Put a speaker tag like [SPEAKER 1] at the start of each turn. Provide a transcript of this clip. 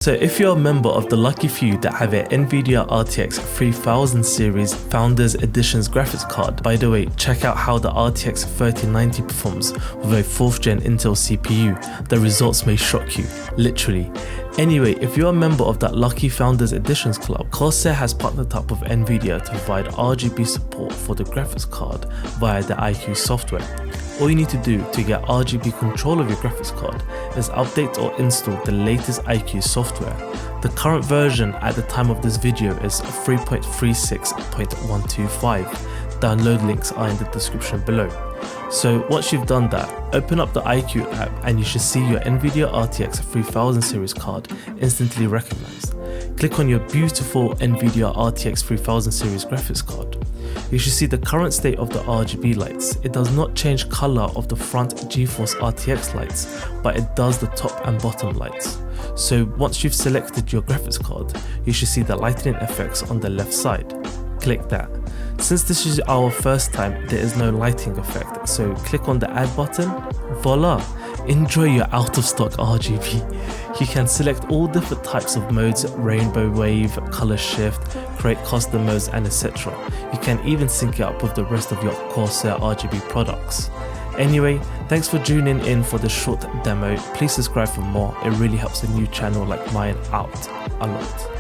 [SPEAKER 1] So if you're a member of the lucky few that have a Nvidia RTX 3000 series Founders Editions graphics card, by the way, check out how the RTX 3090 performs with a 4th gen Intel CPU. The results may shock you, literally. Anyway, if you're a member of that lucky Founders Editions club, Corsair has partnered up with Nvidia to provide RGB support for the graphics card via the iCue software. All you need to do to get RGB control of your graphics card is update or install the latest iCue software. The current version at the time of this video is 3.36.125. Download links are in the description below. So once you've done that, open up the iCue app and you should see your Nvidia RTX 3000 series card instantly recognized. Click on your beautiful Nvidia RTX 3000 series graphics card. You should see the current state of the RGB lights. It does not change color of the front GeForce RTX lights, but it does the top and bottom lights. So once you've selected your graphics card, you should see the lightning effects on the left side. Click that. Since this is our first time, there is no lighting effect, so click on the add button. Voila! Enjoy your out of stock RGB. You can select all different types of modes, rainbow wave, color shift, create custom modes, and etc. You can even sync it up with the rest of your Corsair RGB products. Anyway, thanks for tuning in for this short demo. Please subscribe for more. It really helps a new channel like mine out a lot.